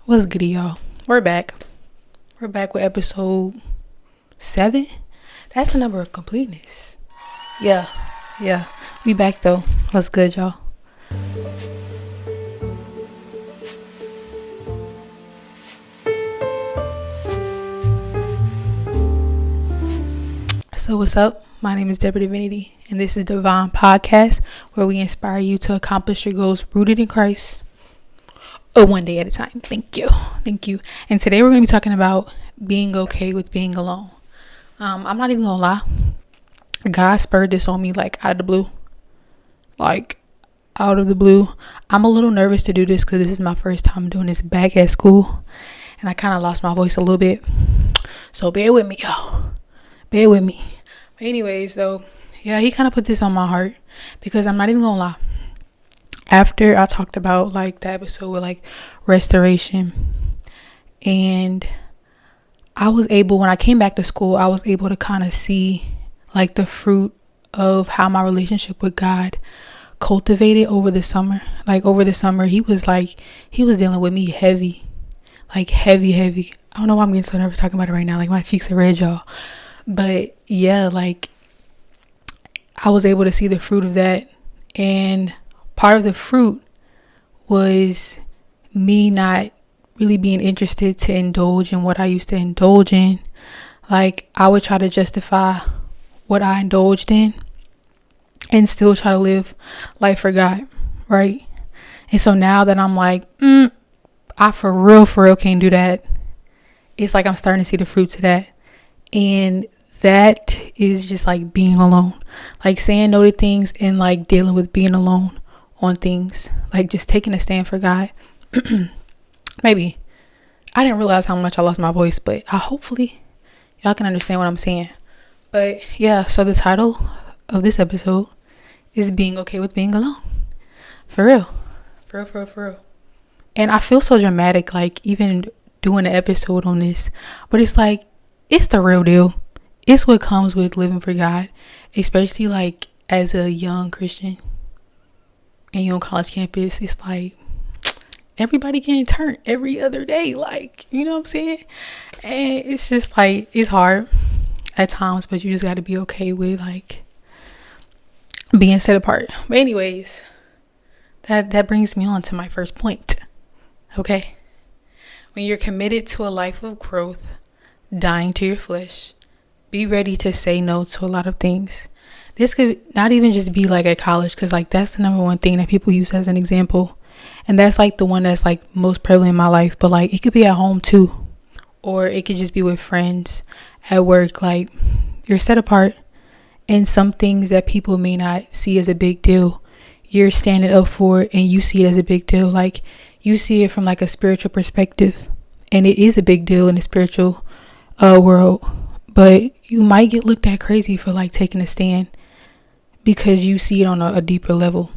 What's good, y'all? We're back. We're back with episode 7. That's the number of completeness. Yeah. We back though. What's good, y'all? So what's up? My name is Deborah Divinity, and this is Divine Podcast, where we inspire you to accomplish your goals rooted in Christ. One day at a time. Thank you. And today we're going to be talking about being okay with being alone. I'm not even gonna lie. God spurred this on me out of the blue. Out of the blue. I'm a little nervous to do this because this is my first time doing this back at school, and I kind of lost my voice a little bit. So bear with me, y'all. Bear with me. But anyways, though, yeah, he kind of put this on my heart because I'm not even gonna lie. After I talked about the episode with restoration, and I was able, when I came back to school, I was able to kind of see the fruit of how my relationship with God cultivated over the summer. Over the summer, he was dealing with me heavy. Heavy. I don't know why I'm getting so nervous talking about it right now. My cheeks are red, y'all. But yeah, I was able to see the fruit of that. And part of the fruit was me not really being interested to indulge in what I used to indulge in. I would try to justify what I indulged in and still try to live life for God, right? And so now that I'm I for real can't do that. It's I'm starting to see the fruits of that. And that is just being alone. Saying no to things and dealing with being alone on things. Just taking a stand for God. Maybe. I didn't realize how much I lost my voice, but hopefully y'all can understand what I'm saying. But yeah, so the title of this episode is Being Okay with Being Alone. For real. For real. And I feel so dramatic, even doing an episode on this. But it's it's the real deal. It's what comes with living for God, especially as a young Christian and you're on college campus. It's everybody getting turned every other day, you know what I'm saying? And it's just it's hard at times, but you just got to be okay with being set apart. But anyways, that brings me on to my first point. Okay, when you're committed to a life of growth, dying to your flesh, be ready to say no to a lot of things. This could not even just be at college, because that's the number one thing that people use as an example, and that's the one that's most prevalent in my life. But it could be at home too, or it could just be with friends, at work. You're set apart, and some things that people may not see as a big deal, you're standing up for it, and you see it as a big deal. You see it from a spiritual perspective, and it is a big deal in the spiritual world. But you might get looked at crazy for taking a stand because you see it on a deeper level.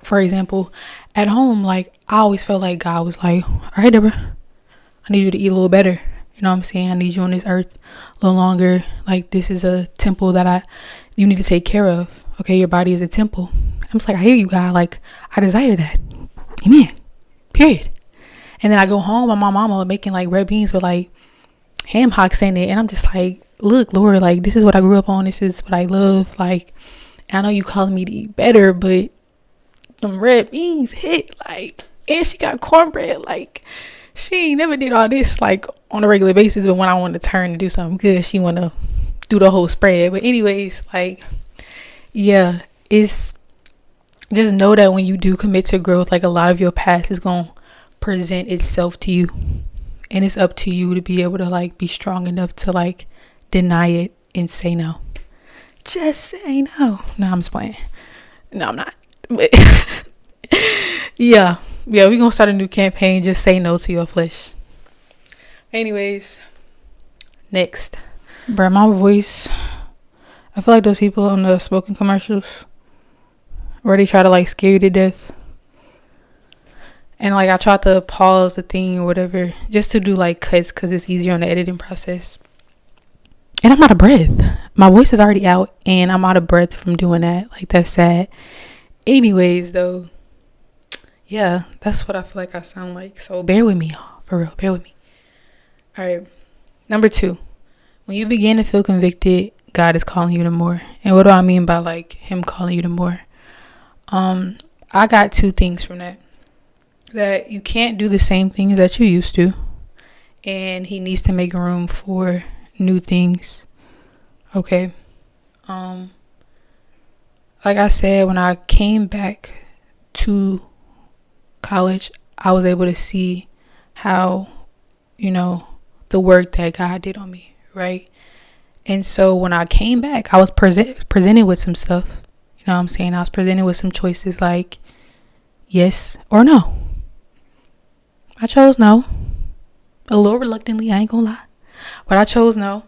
For example, at home, I always felt God was all right, Deborah, I need you to eat a little better. You know what I'm saying? I need you on this earth a little longer. This is a temple that you need to take care of. Okay, your body is a temple. I'm just I hear you, God. I desire that. Amen. Period. And then I go home and my mama making red beans with ham hocks in it, and I'm just look, Lord, this is what I grew up on, this is what I love. I know you calling me to eat better, but them red beans hit. And she got cornbread. She never did all this on a regular basis, but when I wanted to turn and do something good, she want to do the whole spread. But anyways, yeah, it's just know that when you do commit to growth, a lot of your past is gonna present itself to you. And it's up to you to be able to be strong enough to deny it and say no. Just say no. No, I'm just playing. No, I'm not. But yeah, we're gonna start a new campaign. Just say no to your flesh. Anyways, next. Bruh, my voice. I feel those people on the smoking commercials where they try to scare you to death. And I tried to pause the thing or whatever just to do cuts because it's easier on the editing process. And I'm out of breath. My voice is already out and I'm out of breath from doing that. That's sad. Anyways, though, Yeah, that's what I feel like I sound like. So bear with me, y'all. For real, bear with me. All right. Number 2. When you begin to feel convicted, God is calling you to more. And what do I mean by like him calling you to more? I got 2 things from that. That you can't do the same things that you used to. And he needs to make room for new things. Okay. Like I said, when I came back to college, I was able to see how, the work that God did on me, right? And so when I came back, I was presented with some stuff. You know what I'm saying? I was presented with some choices like yes or no. I chose no. A little reluctantly, I ain't gonna lie. But I chose no.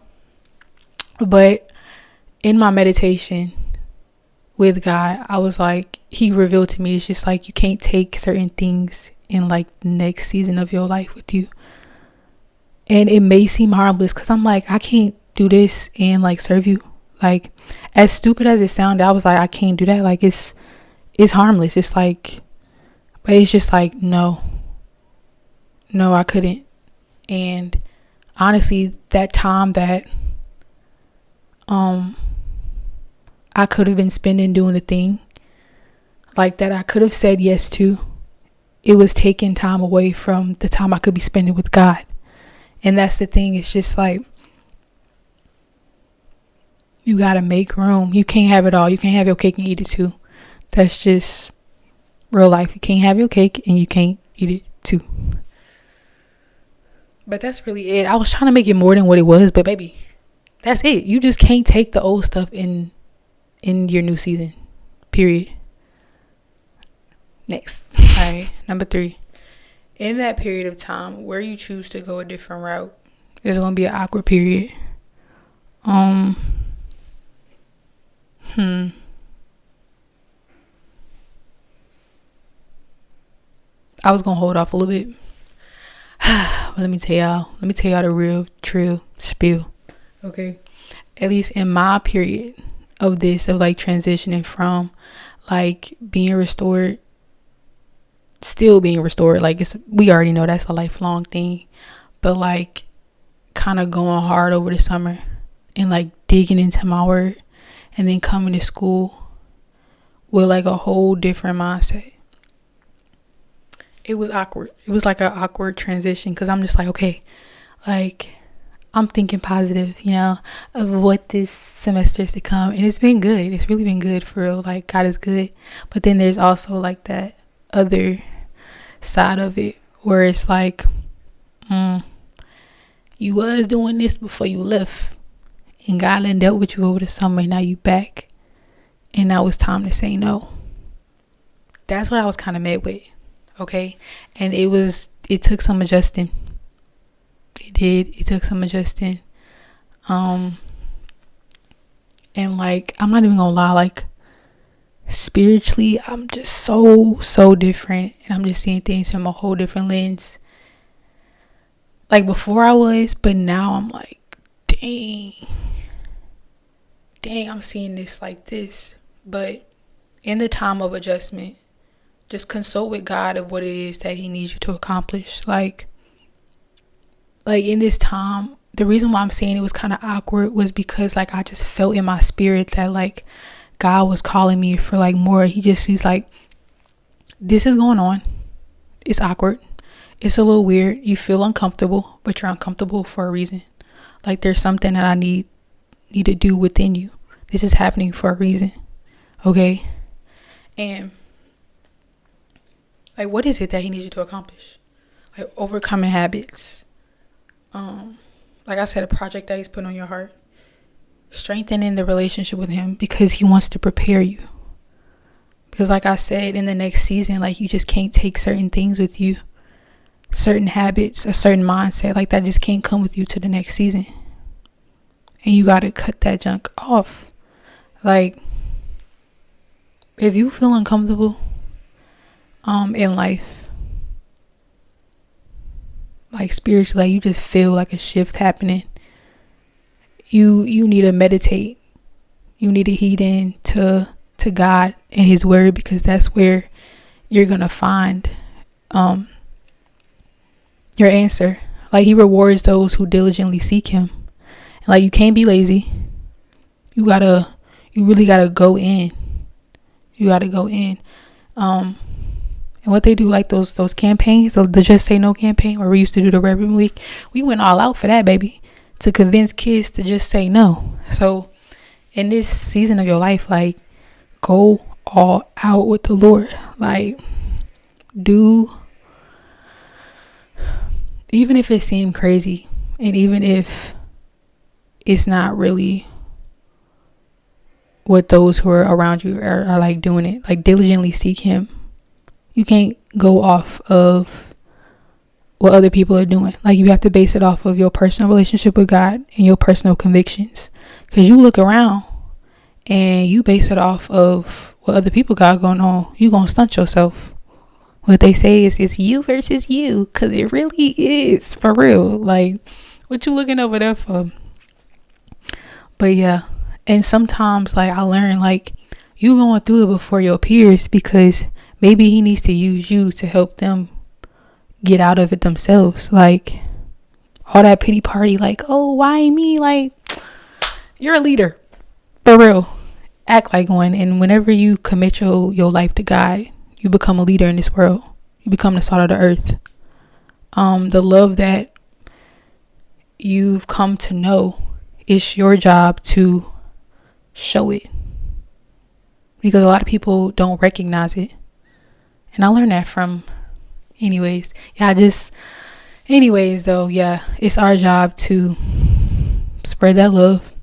But in my meditation with God, I was like, he revealed to me, it's just like you can't take certain things in like the next season of your life with you. And it may seem harmless because I'm like, I can't do this and like serve you. Like, as stupid as it sounded, I was like, I can't do that. Like, it's harmless. It's like, but it's just like, no, I couldn't. And honestly, that time that I could have been spending doing the thing like that I could have said yes to, it was taking time away from the time I could be spending with God. And that's the thing. It's just like, you gotta make room. You can't have it all. You can't have your cake and eat it too. That's just real life. You can't have your cake and you can't eat it too. But that's really it. I was trying to make it more than what it was, but baby, that's it. You just can't take the old stuff in your new season. Period. Next. All right. Number 3. In that period of time where you choose to go a different route, there's gonna be an awkward period. I was gonna hold off a little bit. But let me tell y'all the real true spiel. Okay. At least in my period of this, of like transitioning from like being restored, still being restored, like we already know that's a lifelong thing, but like kind of going hard over the summer and like digging into my word and then coming to school with like a whole different mindset. It was awkward. It was like an awkward transition because I'm just like, okay, like I'm thinking positive, of what this semester is to come. And it's been good. It's really been good for real. Like, God is good. But then there's also like that other side of it where it's like, you was doing this before you left. And God done dealt with you over the summer. And now you back. And now it's time to say no. That's what I was kind of met with. Okay. And it took some adjusting. It took some adjusting. And like, I'm not even gonna lie, like spiritually, I'm just so different, and I'm just seeing things from a whole different lens. Like before I was, but now I'm like, dang, I'm seeing this like this. But in the time of adjustment, just consult with God of what it is that he needs you to accomplish. Like in this time, the reason why I'm saying it was kind of awkward was because like I just felt in my spirit that like God was calling me for like more. He's like, this is going on. It's awkward. It's a little weird. You feel uncomfortable, but you're uncomfortable for a reason. Like there's something that I need to do within you. This is happening for a reason. Okay? And like, what is it that he needs you to accomplish? Like overcoming habits. Like I said, a project that he's put on your heart. Strengthening the relationship with him because he wants to prepare you. Because like I said, in the next season, like you just can't take certain things with you. Certain habits, a certain mindset, like that just can't come with you to the next season. And you got to cut that junk off. Like, if you feel uncomfortable in life, like spiritually, like you just feel like a shift happening, you need to meditate. You need to heed in to God and his word, because that's where you're gonna find your answer. Like, he rewards those who diligently seek him. And like, you can't be lazy. You really gotta go in. You gotta go in. And what they do, like those campaigns, the Just Say No campaign, where we used to do the Reverend Week, we went all out for that, baby, to convince kids to just say no. So in this season of your life, like, go all out with the Lord. Like, even if it seemed crazy, and even if it's not really what those who are around you are like doing it, like, diligently seek him. You can't go off of what other people are doing. Like, you have to base it off of your personal relationship with God and your personal convictions. Because you look around and you base it off of what other people got going on, you gonna stunt yourself. What they say is it's you versus you, because it really is, for real. Like, what you looking over there for? But yeah, and sometimes, like, I learned, like, you going through it before your peers, because maybe he needs to use you to help them get out of it themselves. Like, all that pity party, like, oh, why me? Like, you're a leader, for real. Act like one. And whenever you commit your life to God, you become a leader in this world. You become the salt of the earth. The love that you've come to know, it's your job to show it, because a lot of people don't recognize it. And I learned that from anyways though, it's our job to spread that love.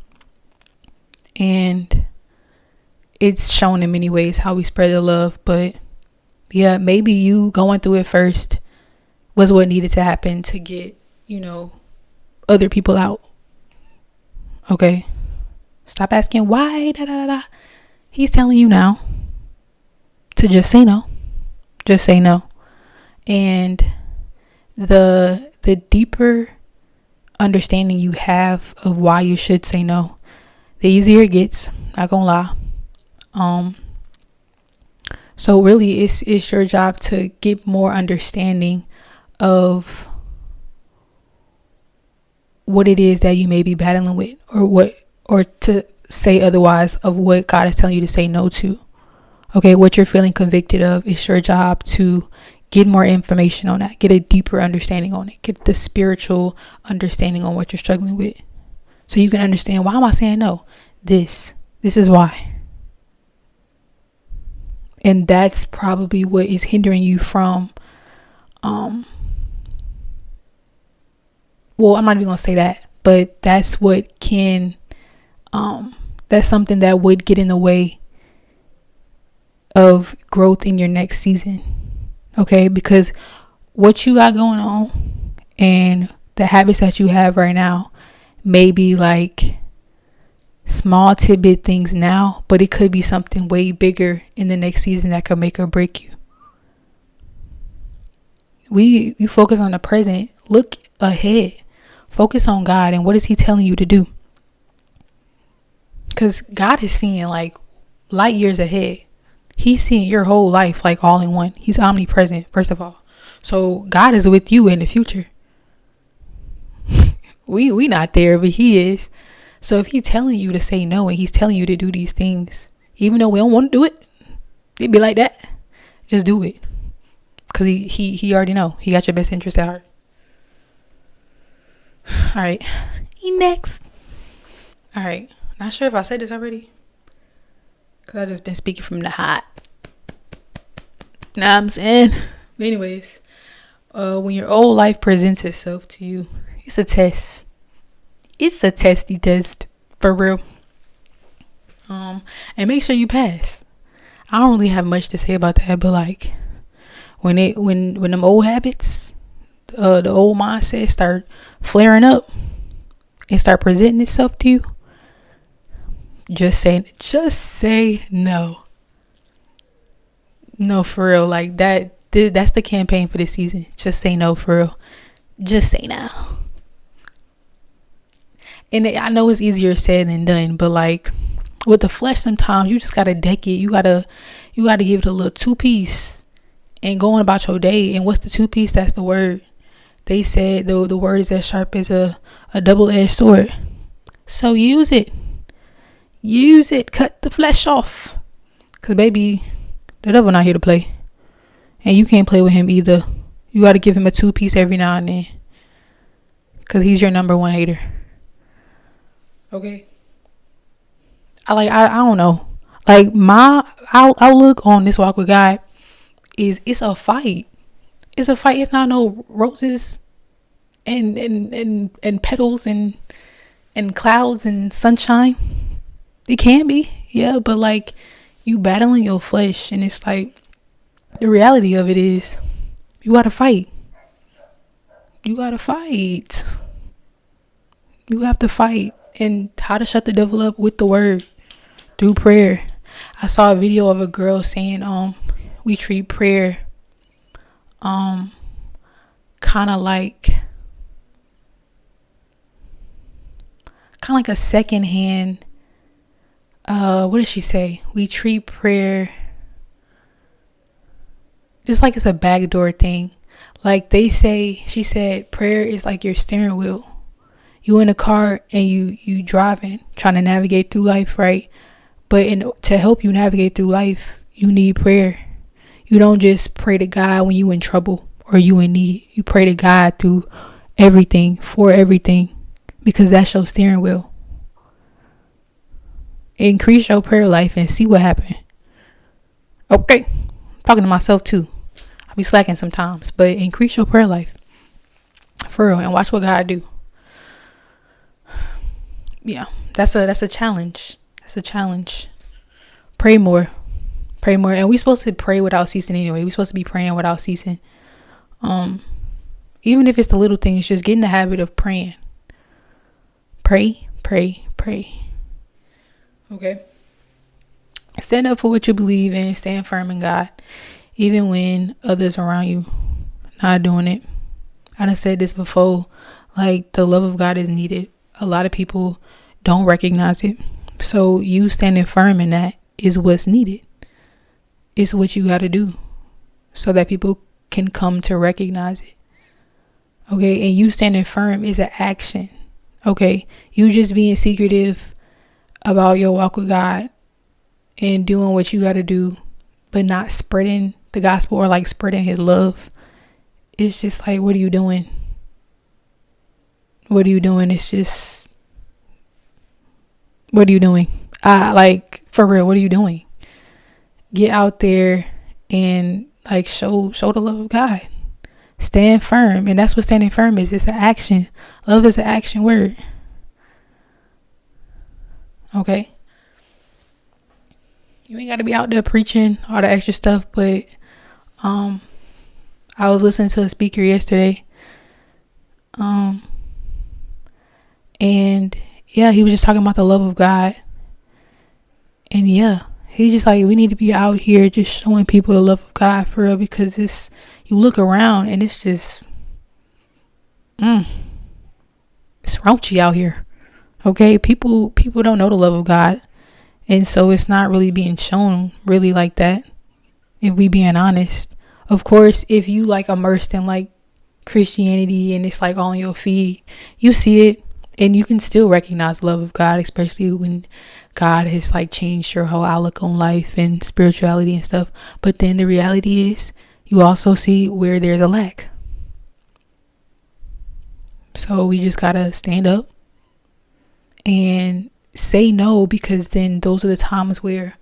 And it's shown in many ways how we spread the love. But yeah, maybe you going through it first was what needed to happen to get, other people out. Okay? Stop asking why, He's telling you now to just say no. Just say no. And the deeper understanding you have of why you should say no, the easier it gets. Not gonna lie. So really, it's your job to get more understanding of what it is that you may be battling with, or to say otherwise, of what God is telling you to say no to. Okay, what you're feeling convicted of, it's your job to get more information on that, get a deeper understanding on it, get the spiritual understanding on what you're struggling with, so you can understand, why am I saying no? This is why. And that's probably what is hindering you from well, I'm not even gonna say that, but that's what can that's something that would get in the way of growth in your next season. Okay, because what you got going on and the habits that you have right now may be like small tidbit things now, but it could be something way bigger in the next season that could make or break you. You focus on the present, look ahead, focus on God and what is he telling you to do, because God is seeing like light years ahead. He's seeing your whole life like all in one. He's omnipresent, first of all. So God is with you in the future. we not there, but he is. So if he's telling you to say no and he's telling you to do these things, even though we don't want to do it, it'd be like that. Just do it. Because he already know. He got your best interest at heart. All right. Next. All right. Not sure if I said this already, because I've just been speaking from the heart. Know what I'm saying? But anyways, when your old life presents itself to you, it's a test. It's a testy test, for real. And make sure you pass. I don't really have much to say about that, but like when them old habits, the old mindset start flaring up and start presenting itself to you, just say no. No, for real. Like that's the campaign for this season. Just say no, for real. Just say no. And I know it's easier said than done, but like with the flesh, sometimes you just gotta deck it. You gotta give it a little 2-piece and going about your day. And what's the two piece? That's the word. They said the word is as sharp as a double-edged sword. So use it. Use it. Cut the flesh off. Because, baby, the devil not here to play. And you can't play with him either. You got to give him a two piece every now and then. Because he's your number one hater. Okay? I don't know. Like, my outlook on this walk with God is it's a fight. It's a fight. It's not no roses and petals and clouds and sunshine. It can be, yeah, but like you battling your flesh, and it's like the reality of it is you gotta fight. You gotta fight. You have to fight. And how to shut the devil up with the word, through prayer. I saw a video of a girl saying we treat prayer kind of like a second hand. What did she say? We treat prayer just like it's a backdoor thing. Like she said prayer is like your steering wheel. You in a car and you driving, trying to navigate through life, right? But to help you navigate through life, you need prayer. You don't just pray to God when you in trouble or you in need. You pray to God through everything, for everything, because that's your steering wheel. Increase your prayer life and see what happens. Okay, I'm talking to myself too. I be slacking sometimes, but increase your prayer life for real and watch what God do. Yeah, that's a challenge. That's a challenge. Pray more, and we supposed to pray without ceasing anyway. We supposed to be praying without ceasing. Even if it's the little things, just get in the habit of praying. Pray. Okay. Stand up for what you believe in. Stand firm in God, even when others around you not doing it. I done said this before. Like, the love of God is needed. A lot of people don't recognize it. So you standing firm in that is what's needed. It's what you got to do so that people can come to recognize it. Okay. And you standing firm is an action. Okay. You just being secretive about your walk with God and doing what you got to do, but not spreading the gospel or like spreading his love. It's just like, what are you doing? What are you doing? It's just, what are you doing? Like, for real, what are you doing? Get out there and like show the love of God. Stand firm. And that's what standing firm is. It's an action. Love is an action word. Okay. You ain't got to be out there preaching all the extra stuff, but I was listening to a speaker yesterday. And yeah, he was just talking about the love of God. And yeah, he just like, we need to be out here just showing people the love of God for real, because you look around and it's just, it's raunchy out here. Okay. People don't know the love of God. And so it's not really being shown really like that. If we being honest, of course, if you like immersed in like Christianity and it's like on your feed, you see it. And you can still recognize the love of God, especially when God has like changed your whole outlook on life and spirituality and stuff. But then the reality is you also see where there's a lack. So we just got to stand up and say no, because then those are the times where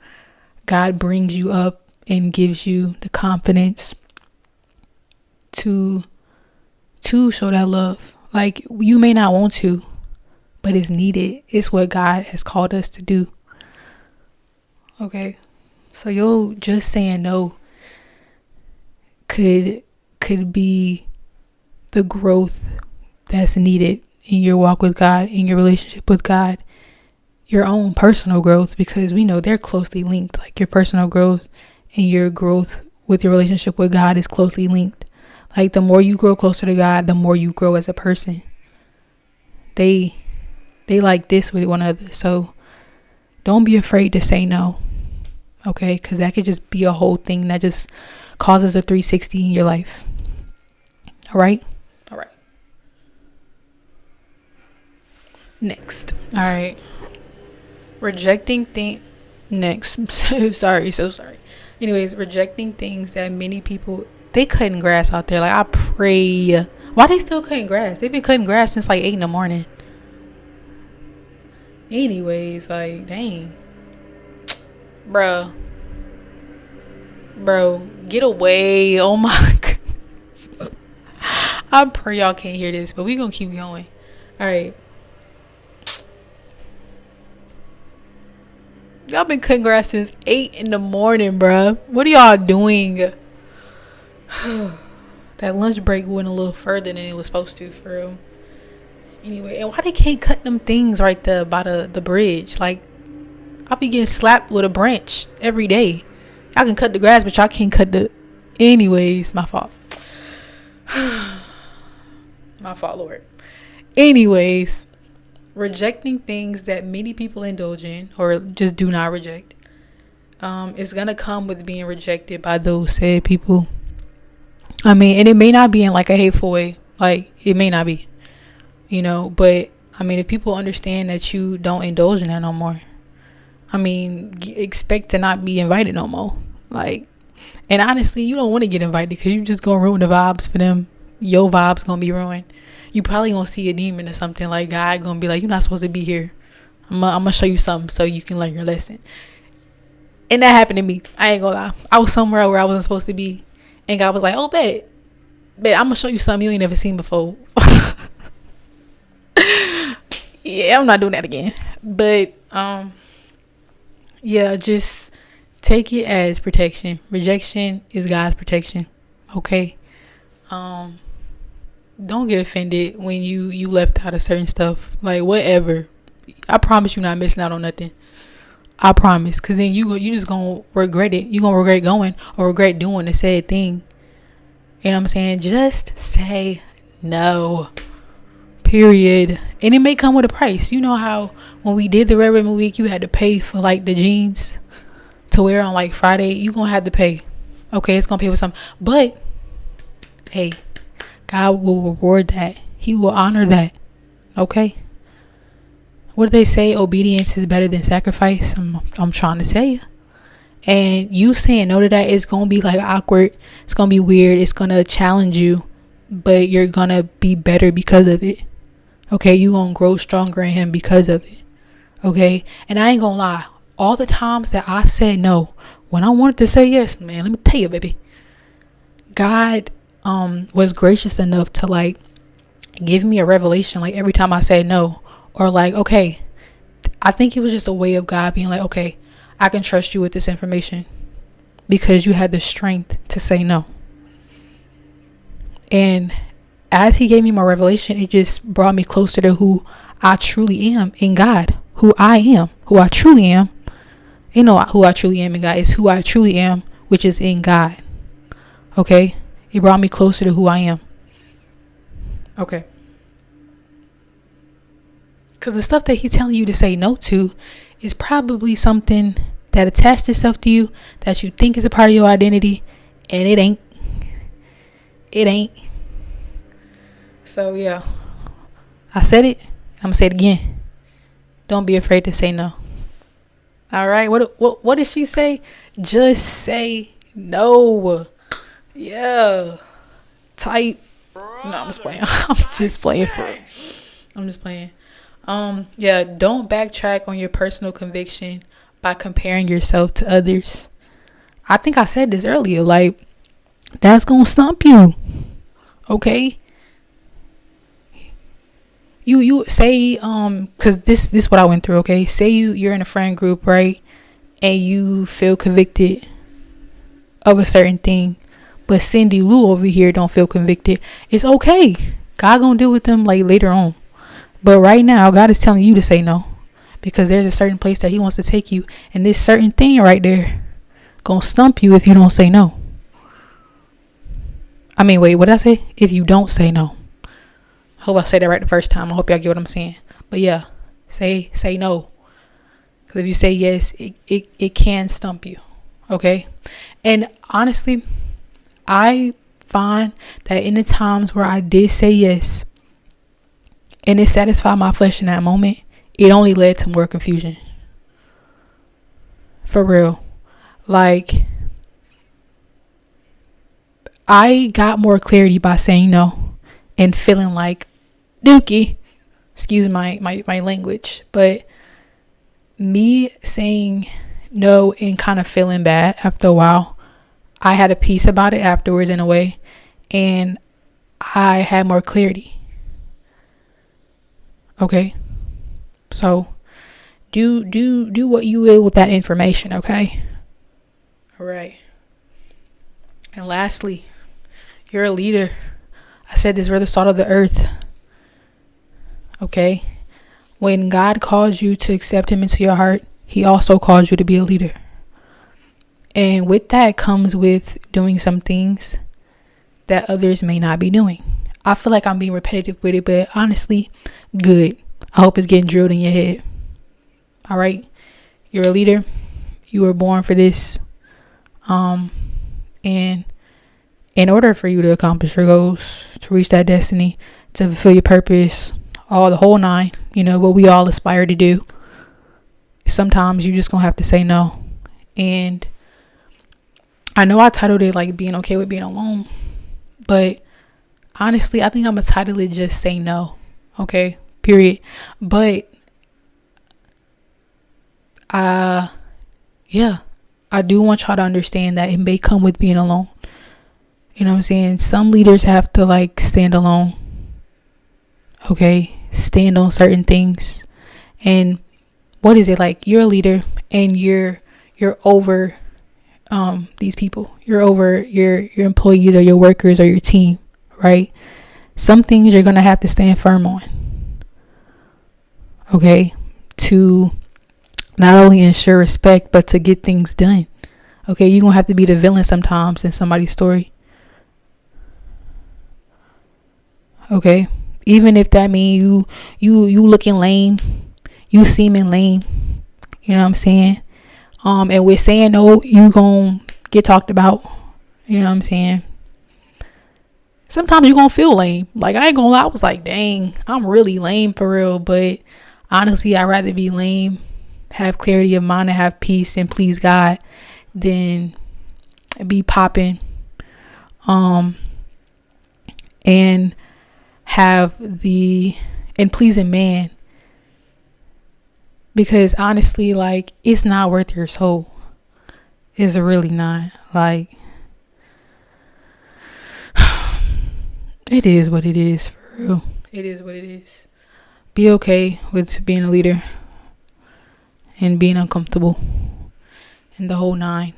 God brings you up and gives you the confidence to show that love. Like, you may not want to, but it's needed. It's what God has called us to do. Okay. So yo, just saying no could be the growth that's needed in your walk with God, in your relationship with God, your own personal growth, because we know they're closely linked. Like, your personal growth and your growth with your relationship with God is closely linked. Like, the more you grow closer to God, the more you grow as a person. They like this with one another. So don't be afraid to say no. Okay. Cause that could just be a whole thing that just causes a 360 in your life. All right. Next. All right. Rejecting things. Next. I'm so sorry. Anyways, rejecting things that many people, they cutting grass out there. Like, I pray. Why they still cutting grass? They've been cutting grass since like 8 in the morning. Anyways, like, dang. Bro, get away. Oh my God. I pray y'all can't hear this, but we gonna keep going. All right. Y'all been cutting grass since 8 in the morning, bruh. What are y'all doing? That lunch break went a little further than it was supposed to, for real. Anyway, and why they can't cut them things right there by the bridge? Like, I'll be getting slapped with a branch every day. Y'all can cut the grass, but y'all can't cut the... Anyways, my fault. My fault, Lord. Anyways, rejecting things that many people indulge in or just do not reject is gonna come with being rejected by those said people. I mean, and it may not be in like a hateful way. Like, it may not be, but I mean, if people understand that you don't indulge in that no more, I mean, expect to not be invited no more. Like, and honestly, you don't want to get invited because you just gonna ruin the vibes for them. Your vibes gonna be ruined. You probably gonna see a demon or something. Like, God gonna be like, you're not supposed to be here. I'm gonna show you something so you can learn your lesson. And that happened to me. I ain't gonna lie. I was somewhere where I wasn't supposed to be, and God was like, oh, bet I'm gonna show you something you ain't never seen before. Yeah, I'm not doing that again. But yeah, just take it as protection. Rejection is God's protection. Okay. Don't get offended when you left out of certain stuff. Like, whatever. I promise you not missing out on nothing. I promise. Because then you just gonna regret it. You gonna regret going or regret doing the said thing. You know what I'm saying? Just say no. Period. And it may come with a price. You know how when we did the Red Ribbon Week, you had to pay for like the jeans to wear on like Friday. You gonna have to pay. Okay, it's gonna pay with something. But hey, God will reward that. He will honor that. Okay. What do they say? Obedience is better than sacrifice. I'm trying to tell you. And you saying no to that is gonna be like awkward. It's gonna be weird. It's gonna challenge you, but you're gonna be better because of it. Okay, you gonna grow stronger in Him because of it. Okay, and I ain't gonna lie. All the times that I said no, when I wanted to say yes, man, let me tell you, baby. God was gracious enough to like give me a revelation like every time I said no, or like, okay, I think it was just a way of God being like, okay, I can trust you with this information because you had the strength to say no. And as He gave me my revelation, it just brought me closer to who I truly am in God. Who I truly am. You know who I truly am in God is who I truly am, which is in God. Okay? It brought me closer to who I am. Okay. Because the stuff that He's telling you to say no to is probably something that attached itself to you, that you think is a part of your identity, and it ain't. It ain't. So yeah, I said it. I'm gonna say it again. Don't be afraid to say no. All right. What did she say? Just say no. Yeah. Tight. No, I'm just playing. I'm just playing. Yeah. Don't backtrack on your personal conviction by comparing yourself to others. I think I said this earlier. Like, that's gonna stump you. Okay. You say because this is what I went through. Okay, say you're in a friend group, right, and you feel convicted of a certain thing, but Cindy Lou over here don't feel convicted. It's okay. God gonna deal with them like later on, but right now God is telling you to say no because there's a certain place that He wants to take you, and this certain thing right there gonna stump you if you don't say no. I mean, wait, what did I say? If you don't say no. Hope I said that right the first time. I hope y'all get what I'm saying. But yeah, say no. Because if you say yes, it can stump you. Okay? And honestly, I find that in the times where I did say yes and it satisfied my flesh in that moment, it only led to more confusion. For real. Like, I got more clarity by saying no and feeling like dookie. Excuse my language. But me saying no and kind of feeling bad after a while, I had a peace about it afterwards in a way. And I had more clarity. Okay? So do what you will with that information, okay? All right. And lastly, you're a leader. I said this, we're the salt of the earth. Okay? When God calls you to accept him into your heart, he also calls you to be a leader. And with that comes with doing some things that others may not be doing. I feel like I'm being repetitive with it, but honestly, good. I hope it's getting drilled in your head. All right? You're a leader. You were born for this. And in order for you to accomplish your goals, to reach that destiny, to fulfill your purpose, all the whole nine, what we all aspire to do, sometimes you just gonna have to say no. And I know I titled it like being okay with being alone, but honestly, I think I'm gonna title it just say no. Okay, period. But yeah, I do want y'all to understand that it may come with being alone. You know what I'm saying? Some leaders have to like stand alone. Okay, stand on certain things. And what is it like? You're a leader and you're over these people. You're over your employees or your workers or your team, right? Some things you're gonna have to stand firm on. Okay, to not only ensure respect but to get things done. Okay, you're gonna have to be the villain sometimes in somebody's story. Okay, even if that means you looking lame, you seeming lame. You know what I'm saying? And with saying no, you gonna get talked about. You know what I'm saying? Sometimes you gonna feel lame. Like, I ain't gonna lie, I was like, dang, I'm really lame for real. But honestly, I'd rather be lame, have clarity of mind, and have peace and please God than be popping and have and pleasing man. Because honestly, like, it's not worth your soul. It's really not. Like, it is what it is, for real. It is what it is. Be okay with being a leader and being uncomfortable and the whole nine.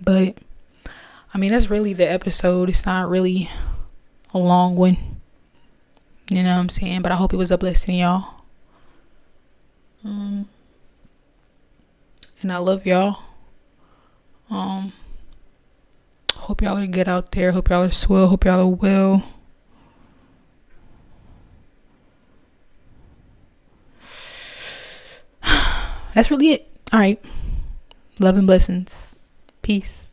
But I mean, that's really the episode. It's not really a long one. You know what I'm saying? But I hope it was a blessing, y'all. And I love y'all. Hope y'all are good out there. Hope y'all are swell. Hope y'all are well. That's really it. All right. Love and blessings. Peace.